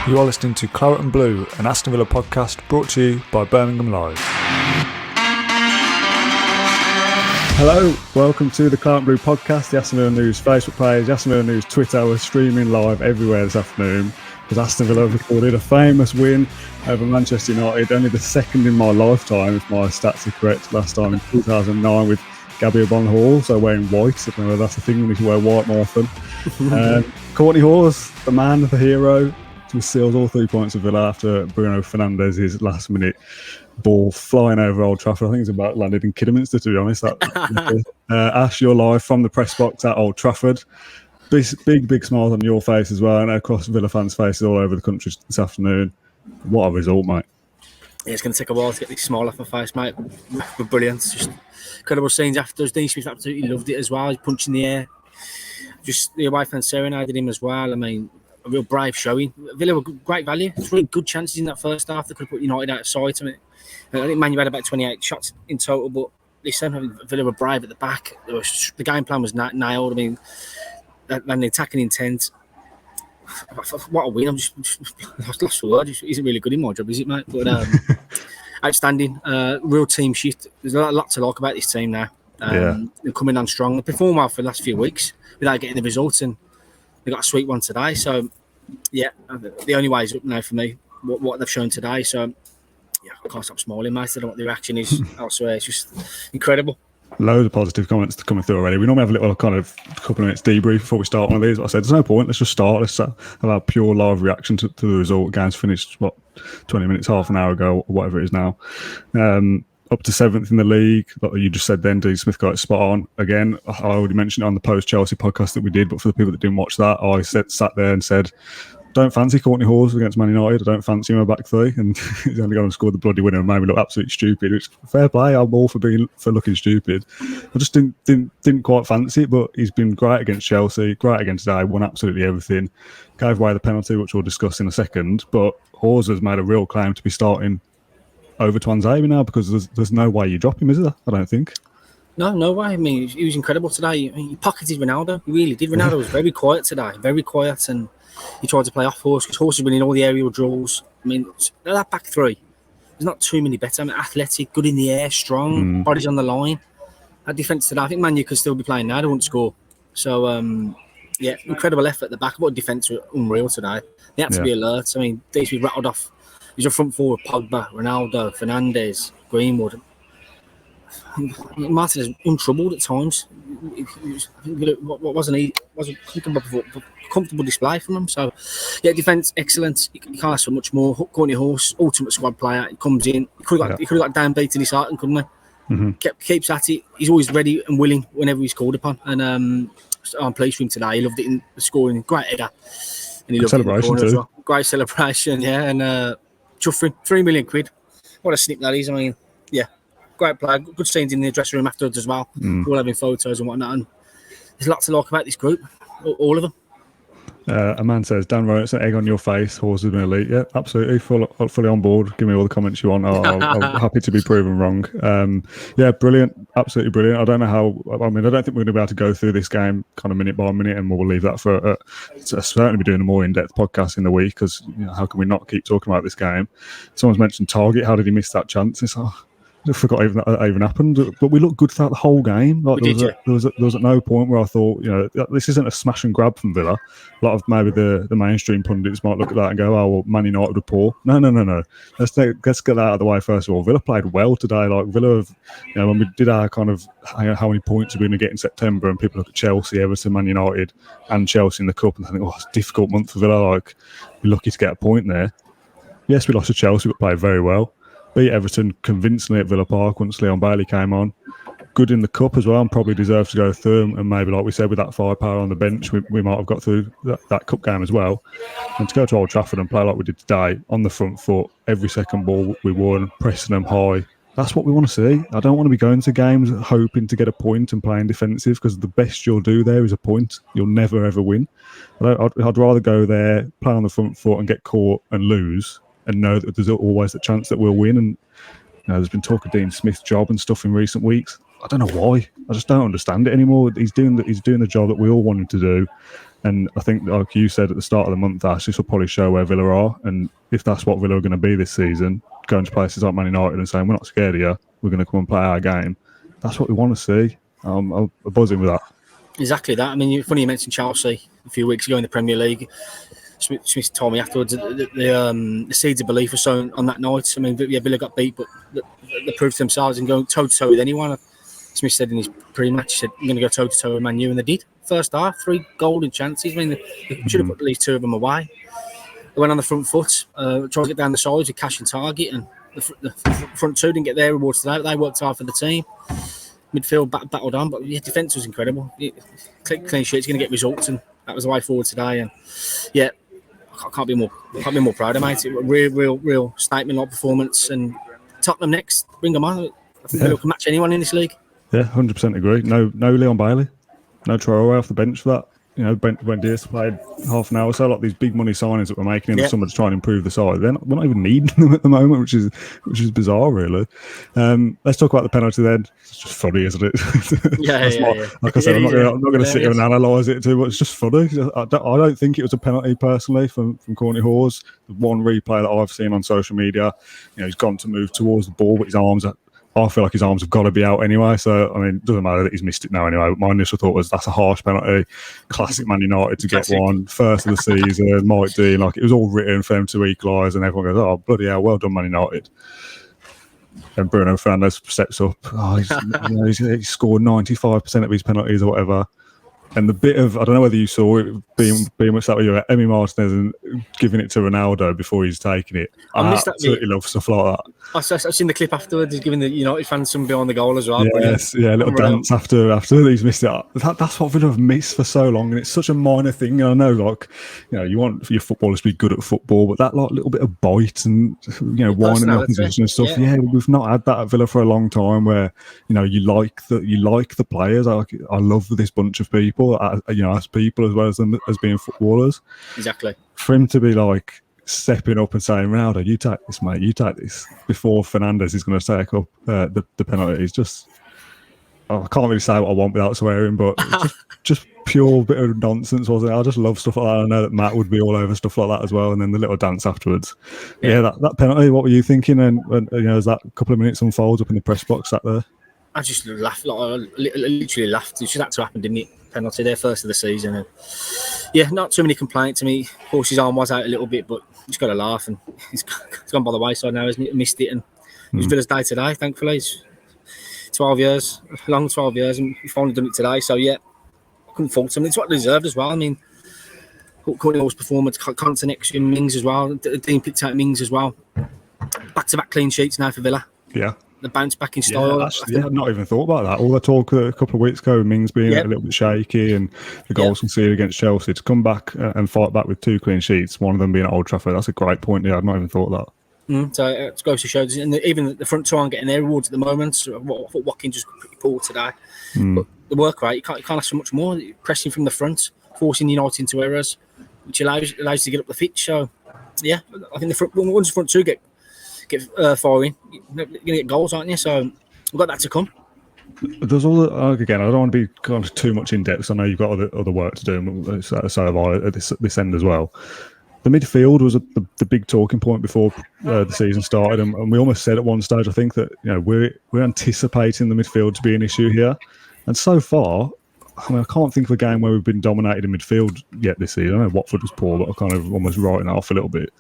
You are listening to Claret and Blue, an Aston Villa podcast brought to you by Birmingham Live. Hello, welcome to the Claret and Blue podcast, the Aston Villa News Facebook page, the Aston Villa News Twitter. We're streaming live everywhere this afternoon because Aston Villa have recorded a famous win over Manchester United, only the second in my lifetime, if my stats are correct. Last time in 2009 with Gabby Hall, so wearing white. I don't know whether that's a thing, we need to wear white more often. Kortney Hause, the man, the hero, who seals all 3 points of Villa after Bruno Fernandes' last minute ball flying over Old Trafford. I think it's about landed in Kidderminster, to be honest. Ash, you're live from the press box at Old Trafford. Big smiles on your face as well, and across Villa fans' faces all over the country this afternoon. What a result, mate. Yeah, it's going to take a while to get this smile off my face, mate. But brilliant. Just incredible scenes afterwards. Dean Smith absolutely loved it as well. He's punching the air. Just the away fans serenaded him as well. I mean, a real brave showing. Villa were great value. It's really good chances in that first half. They could have put United out of sight. I mean, I think Man U had about 28 shots in total, but listen, Villa were brave at the back. The game plan was nailed. I mean, and the attacking intent. What a win. I'm just lost for words. It isn't really good in my job, is it, mate? But outstanding. Real team shift. There's a lot to like about this team now. They're coming on strong. They performed well for the last few weeks without getting the results, and they got a sweet one today. So, yeah, the only way is up now for me, what they've shown today. So, yeah, I can't stop smiling, mate. I don't know what the reaction is elsewhere. It's just incredible. Loads of positive comments coming through already. We normally have a little kind of couple of minutes debrief before we start one of these. But I said, there's no point. Let's just start. Let's have a pure live reaction to the result. Game's finished, 20 minutes, half an hour ago, or whatever it is now. Up to 7th in the league. Like you just said then, Dean Smith got it spot on. Again, I already mentioned it on the post-Chelsea podcast that we did, but for the people that didn't watch that, I sat there and said, don't fancy Kortney Hause against Man United. I don't fancy him a back three. And he's only gone and scored the bloody winner and made me look absolutely stupid. Which, fair play, I'm all for looking stupid. I just didn't quite fancy it, but he's been great against Chelsea, great against today, won absolutely everything. Gave away the penalty, which we'll discuss in a second. But Hause has made a real claim to be starting over Twanzebe now, because there's no way you drop him, is there? I don't think. No way. I mean, he was incredible today. He pocketed Ronaldo. He really did. Ronaldo was very quiet today, very quiet, and he tried to play off Hause because Hause was winning all the aerial draws. I mean, that back three, there's not too many better. I mean, athletic, good in the air, strong, bodies on the line. That defence today, I think Man U could still be playing now. They wouldn't score. So, yeah, incredible effort at the back. What defence was unreal today. They had to be alert. I mean, these we rattled off. He's a front forward: Pogba, Ronaldo, Fernandes, Greenwood. Martin is untroubled at times. Wasn't comfortable display from him. So, yeah, defence excellent. You can't ask for much more. Kortney Hause, ultimate squad player. He comes in. He could have got downbeat in his heart, couldn't he? Mm-hmm. Keeps at it. He's always ready and willing whenever he's called upon. And I'm pleased with him today. He loved it in the scoring. Great header. And he loved celebration it in the corner too. As well. Great celebration, yeah. And chuffing, £3 million. What a snip that is. I mean, yeah. Great player, good scenes in the dressing room afterwards as well. All having photos and whatnot. And there's lots to like about this group, all of them. A man says, Dan wrote, it's an egg on your face. Hause has been elite. Yeah, absolutely. Fully on board. Give me all the comments you want. I'm happy to be proven wrong. Yeah, brilliant. Absolutely brilliant. I don't know how. I mean, I don't think we're going to be able to go through this game kind of minute by minute, and we'll leave that for certainly be doing a more in-depth podcast in the week, because how can we not keep talking about this game? Someone's mentioned Target. How did he miss that chance? It's I forgot that even happened, but we looked good throughout the whole game. Like there was at no point where I thought, this isn't a smash and grab from Villa. A lot of maybe the mainstream pundits might look at that and go, "Oh, well, Man United were poor." No. Let's get that out of the way first of all. Villa played well today. Like Villa, have, when we did our kind of how many points are we going to get in September, and people look at Chelsea, Everton, Man United, and Chelsea in the cup, and think, "Oh, it's a difficult month for Villa. Like we're lucky to get a point there." Yes, we lost to Chelsea, but played very well. Beat Everton convincingly at Villa Park once Leon Bailey came on. Good in the cup as well, and probably deserved to go through. And maybe, like we said, with that firepower on the bench, we might have got through that cup game as well. And to go to Old Trafford and play like we did today, on the front foot, every second ball we won, pressing them high. That's what we want to see. I don't want to be going to games hoping to get a point and playing defensive, because the best you'll do there is a point. You'll never, ever win. I'd rather go there, play on the front foot and get caught and lose, and know that there's always the chance that we'll win. And there's been talk of Dean Smith's job and stuff in recent weeks. I don't know why. I just don't understand it anymore. He's doing the job that we all want him to do. And I think, like you said at the start of the month, Ash, this will probably show where Villa are. And if that's what Villa are going to be this season, going to places like Man United and saying, we're not scared of you, we're going to come and play our game, that's what we want to see. I'm buzzing with that. Exactly that. I mean, funny you mentioned Chelsea a few weeks ago in the Premier League. Smith told me afterwards that the seeds of belief were sown on that night. I mean, Villa got beat, but they proved to themselves and going toe-to-toe with anyone. Smith said in his pre-match, he said, I'm going to go toe-to-toe with Man U, and they did. First half, 3 golden chances. I mean, they should have put at least 2 of them away. They went on the front foot, tried to get down the sides with cash and target, and the front 2 didn't get their rewards today. They worked hard for the team. Midfield battled on, but defence was incredible. Clean sheet's going to get results, and that was the way forward today. And yeah, I can't be more proud of mate. Real statement-like performance. And Tottenham next, bring them on. I think they can match anyone in this league. Yeah, 100% agree. No Leon Bailey, no Traore off the bench for that. You know, when Diaz played half an hour or so, like these big money signings that we're making in the summer to try and improve the side, we're not even needing them at the moment, which is bizarre, really. Let's talk about the penalty then. It's just funny, isn't it? Like I said, I'm not going to sit here and analyse it too much. It's just funny. I don't think it was a penalty personally from Kortney Hause. The one replay that I've seen on social media, you know, he's gone to move towards the ball, but his arms are. I feel like his arms have got to be out anyway. So, I mean, it doesn't matter that he's missed it now anyway. But my initial thought was that's a harsh penalty. Classic Man United to get one. First of the season, Mike Dean. Like, it was all written for them to equalise. And everyone goes, oh, bloody hell, well done, Man United. And Bruno Fernandes steps up. Oh, he scored 95% of his penalties or whatever. And the bit of, I don't know whether you saw it being much that way, you're Emi Martinez and giving it to Ronaldo before he's taking it. I absolutely love stuff like that. I've seen the clip afterwards. He's giving the United fans some behind the goal as well. Yes, yeah, a little dance after he's missed it. That's what Villa have missed for so long, and it's such a minor thing. I know, like, you know, you want your footballers to be good at football, but that like little bit of bite and, you know, winding the opposition and stuff. Yeah, we've not had that at Villa for a long time. Where, you know, you like the players. I love this bunch of people. You know, as people as well as them as being footballers. Exactly. For him to be like stepping up and saying, Ronaldo, you take this, mate, you take this, before Fernandes is going to take up the penalty. It's just, I can't really say what I want without swearing, but just pure bit of nonsense, wasn't it? I just love stuff like that. I know that Matt would be all over stuff like that as well, and then the little dance afterwards. Yeah, that penalty, what were you thinking? And you know, as that couple of minutes unfolds up in the press box sat there? I just laughed, like, I literally laughed. It just had to happen, didn't it? Penalty there, first of the season. And yeah, not too many complaints to me. Of course, his arm was out a little bit, but you just got to laugh. And it's gone by the wayside now, hasn't it? Missed it. And it was Villa's day today, thankfully. It's 12 years, a long 12 years, and we've finally done it today. So yeah, I couldn't fault him. It's what they deserved as well. I mean, Kortney Hause's performance, constant connection, Mings as well. Dean picked out Mings as well. Back-to-back clean sheets now for Villa. Yeah. The bounce back in style. I've not even thought about that. All the talk a couple of weeks ago, Mings being a little bit shaky and the goals conceded against Chelsea, to come back and fight back with 2 clean sheets, one of them being at Old Trafford, that's a great point. Yeah, I've not even thought that. So it goes to show, and even the front 2 aren't getting their rewards at the moment. So I thought Watkins just pretty poor today. But the work rate, you can't ask for much more. Pressing from the front, forcing United into errors, which allows you to get up the pitch. So yeah, I think once the front 2 get firing, you're going to get goals, aren't you? So we've got that to come. There's all again, I don't want to be kind of too much in depth, so I know you've got other work to do, and so have I at this end as well. The midfield was the big talking point before the season started, and we almost said at one stage, I think, that, you know, we're anticipating the midfield to be an issue here, and so far, I mean, I can't think of a game where we've been dominated in midfield yet this season. I know Watford was poor, but I kind of almost writing that off a little bit.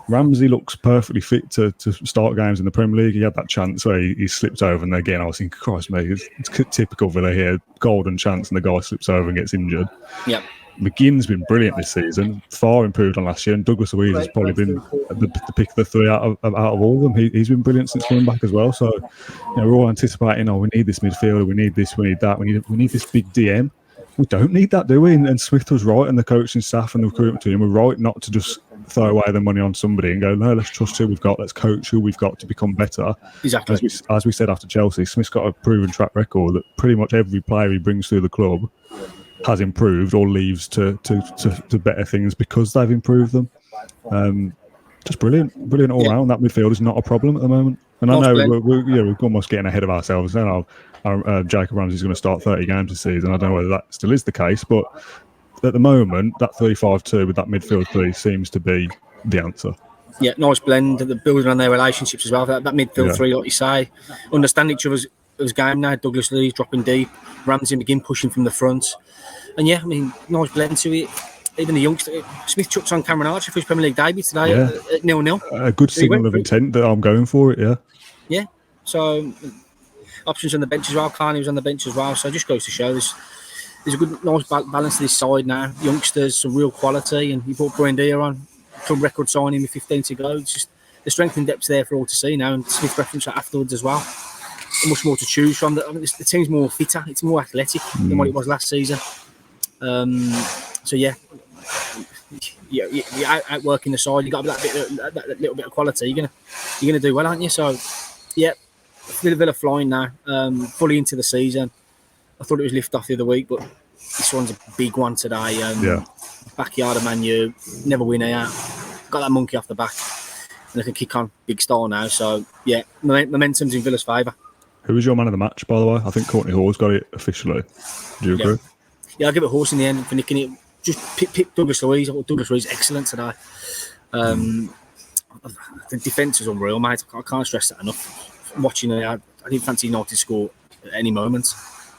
Ramsey looks perfectly fit to start games in the Premier League. He had that chance where he slipped over, and again, I was thinking, Christ, mate, it's typical Villa here. Golden chance, and the guy slips over and gets injured. Yep. McGinn's been brilliant this season, far improved on last year, and Douglas Luiz has probably been the pick of the 3 out of all of them. He's been brilliant since coming back as well. So, you know, we're all anticipating, we need this midfielder, we need this, we need that, we need this big DM. We don't need that, do we? And Smith was right, and the coaching staff and the recruitment team were right not to just throw away the money on somebody and go, no, let's trust who we've got, let's coach who we've got to become better. Exactly. As we said after Chelsea, Smith's got a proven track record that pretty much every player he brings through the club has improved or leaves to better things because they've improved them. Just brilliant all round. That midfield is not a problem at the moment. And I know we're almost getting ahead of ourselves. Jacob Ramsey's going to start 30 games this season. I don't know whether that still is the case, but at the moment, that 3-5-2 with that midfield three seems to be the answer. Yeah, nice blend. The building on their relationships as well. That midfield three, like you say, understand each other's game now. Douglas Lee dropping deep, Ramsey begin pushing from the front, and yeah, I mean, nice blend to it. Even the youngster Smith chucks on Cameron Archer for his Premier League debut today at 0-0. A good signal of intent that I'm going for it. Yeah. So options on the bench as well. Carney was on the bench as well. So it just goes to show there's a good, nice balance to this side now. Youngsters, some real quality, and you put Buendia on. Club record signing with 15 to go. It's just the strength and depth there for all to see now, and Smith referenced that afterwards as well. Much more to choose from. The team's more fitter, it's more athletic than what it was last season. So yeah, you're outworking the side. You got that little bit of quality. You're gonna do well, aren't you? So yeah, Villa flying now, fully into the season. I thought it was lift off the other week, but this one's a big one today. Backyard of Man U, never win here. Got that monkey off the back, and they can kick on big style now. So yeah, momentum's in Villa's favour. Who was your man of the match, by the way? I think Kortney Hause got it officially. Do you agree? Yeah, I'll give it Hause in the end for nicking it. Just pick Douglas Luiz. I thought Douglas Luiz excellent today. The defence is unreal, mate. I can't stress that enough. Watching it, I didn't fancy United to score at any moment.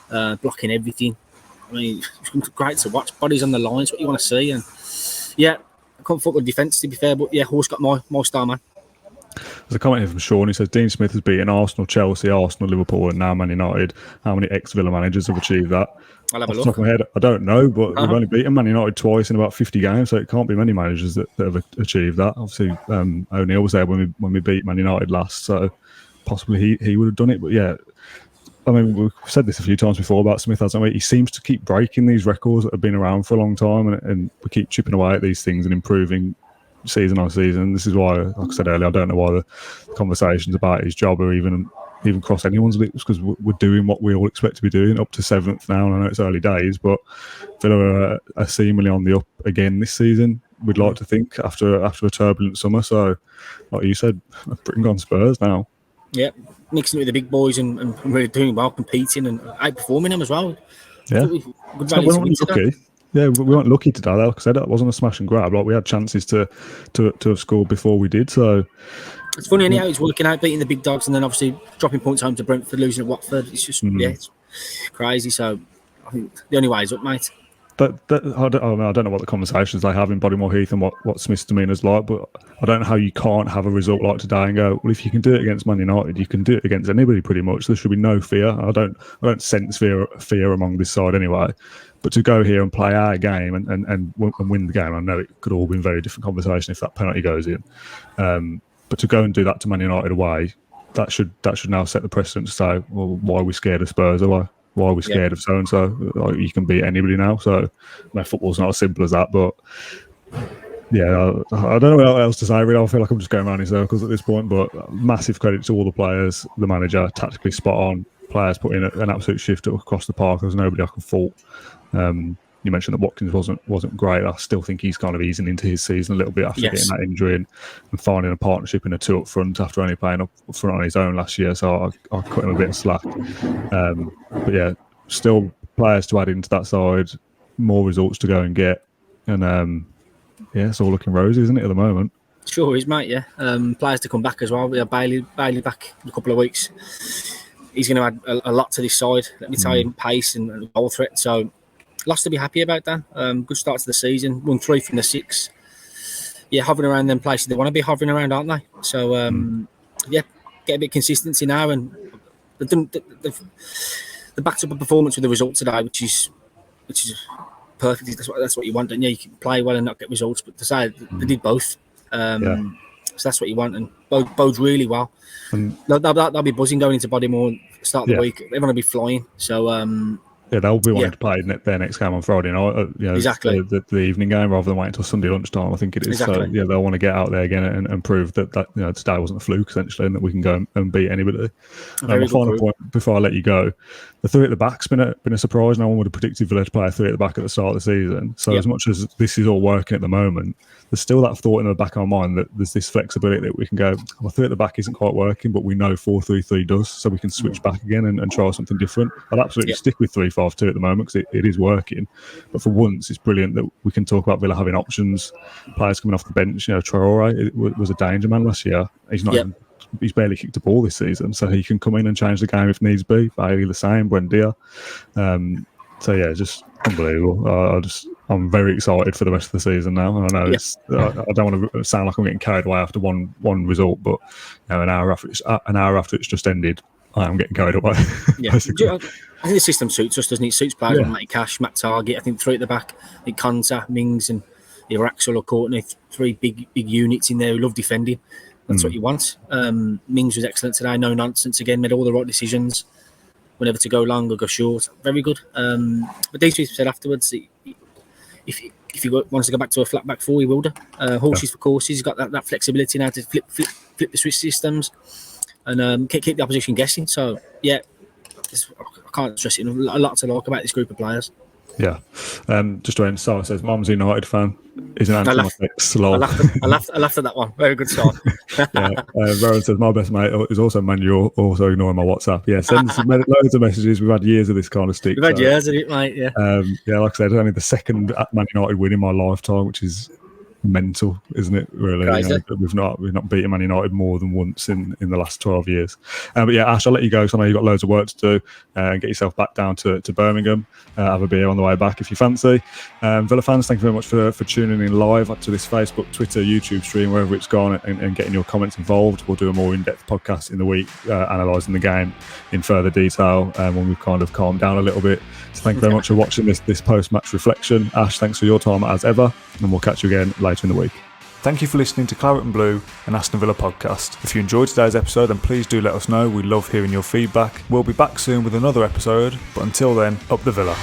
Blocking everything. I mean, it's great to watch. Bodies on the line, it's what you want to see. And yeah, I can't fault the defence, to be fair, but yeah, Horse got my star man. There's a comment here from Sean. He says Dean Smith has beaten Arsenal, Chelsea, Arsenal, Liverpool, and now Man United. How many ex-Villa managers have achieved that? I'll have a look. Off the top of my head, I don't know, but we've only beaten Man United twice in about 50 games, so it can't be many managers that have achieved that. Obviously, O'Neill was there when we beat Man United last, so possibly he would have done it. But yeah, I mean, we've said this a few times before about Smith, hasn't we? He seems to keep breaking these records that have been around for a long time, and we keep chipping away at these things and improving season on season. This is why, like I said earlier, I don't know why the conversations about his job are even cross anyone's lips, because we're doing what we all expect to be doing, up to 7th now, and I know it's early days, but Villa are seemingly on the up again this season, we'd like to think, after a turbulent summer. So, like you said, bring on Spurs now. Yeah, mixing it with the big boys and really doing well, competing and outperforming them as well. Yeah, we weren't lucky today. Like I said, that wasn't a smash and grab. Like, we had chances to have scored before we did. So it's funny anyhow. It's working out, beating the big dogs, and then obviously dropping points home to Brentford, losing at Watford. It's just it's crazy. So I think the only way is up, mate. I don't know what the conversations they have in Bodymore Heath and what Smith's demeanour's like, but I don't know how you can't have a result like today and go, well, if you can do it against Man United, you can do it against anybody pretty much. There should be no fear. I don't sense fear among this side anyway. But to go here and play our game and win the game, I know it could all be a very different conversation if that penalty goes in. But to go and do that to Man United away, that should now set the precedent to say, well, why are we scared of Spurs away? Why are we scared of so-and-so? Like, you can beat anybody now. So, football's not as simple as that. But, yeah, I don't know what else to say, really. I feel like I'm just going around in circles at this point. But massive credit to all the players, the manager, tactically spot on. Players put in an absolute shift across the park. There's nobody I can fault. You mentioned that Watkins wasn't great. I still think he's kind of easing into his season a little bit after getting that injury and finding a partnership in a two up front after only playing up front on his own last year. So I cut him a bit of slack. But yeah, still players to add into that side, more results to go and get, and it's all looking rosy, isn't it, at the moment? Sure is, mate. Yeah, players to come back as well. We have Bailey back in a couple of weeks. He's going to add a lot to this side. Let me tell you, pace and goal threat. So. Lots to be happy about, Dan. Good start to the season. Won 3 from the 6. Yeah, hovering around them places they want to be hovering around, aren't they? So, get a bit of consistency now, and they've backed up a performance with the result today, which is perfect. That's what you want, don't you? You can play well and not get results, but to say they did both. So that's what you want, and bodes really well. They'll be buzzing going into Bodymore, start of the week. Everyone will be flying. So. they'll be wanting to play their next game on Friday night. Exactly. The evening game rather than waiting until Sunday lunchtime. I think it is. Exactly. So they'll want to get out there again and prove that today wasn't a fluke essentially, and that we can go and beat anybody. My final point before I let you go: the three at the back's been a surprise. No one would have predicted Villa to play a three at the back at the start of the season. So as much as this is all working at the moment, there's still that thought in the back of our mind that there's this flexibility that we can go, well, three at the back isn't quite working, but we know 4-3-3 does, so we can switch back again and try something different. I'd absolutely stick with 3-5-2 at the moment because it is working. But for once, it's brilliant that we can talk about Villa having options, players coming off the bench. Traore was a danger man last year. He's not even, he's barely kicked a ball this season, so he can come in and change the game if needs be. Bailey the same, Buendia. So yeah, just unbelievable. I'm very excited for the rest of the season now. And I know I don't want to sound like I'm getting carried away after one result, but an hour after it's just ended, I am getting carried away. Yeah, I think the system suits us, doesn't it? It suits players like Matty Cash, Matt Target. I think three at the back, I think Konsa, Mings, and either Axel or Kortney, three big units in there who love defending. That's what you want. Mings was excellent today, no nonsense again, made all the right decisions. Whenever to go long or go short, very good. But these people said afterwards, if he wants to go back to a flat back four, he will do. Horses for courses, he's got that flexibility now to flip the switch systems and keep the opposition guessing. So I can't stress it enough. A lot to like about this group of players. Yeah. Just to end, Sarah says, Mum's a United fan. Is an anti-Matrix. I laughed at that one. Very good start. Rowan says, my best mate is also Man U, also ignoring my WhatsApp. Yeah, send loads of messages. We've had years of this kind of stick. We've had years of it, mate, yeah. Like I said, only the second Man United win in my lifetime, which is mental, isn't it? Really, we've not beaten Man United more than once in the last 12 years. But yeah, Ash, I'll let you go because I know you've got loads of work to do. Get yourself back down to Birmingham. Have a beer on the way back if you fancy. Villa fans, thank you very much for tuning in live to this Facebook, Twitter, YouTube stream, wherever it's gone, and getting your comments involved. We'll do a more in-depth podcast in the week, analysing the game in further detail when we've kind of calmed down a little bit. So thank you very much for watching this post-match reflection. Ash, thanks for your time as ever, and we'll catch you again later in the week. Thank you for listening to Claret and Blue, an Aston Villa podcast. If you enjoyed today's episode, then please do let us know. We love hearing your feedback. We'll be back soon with another episode, but until then, up the Villa.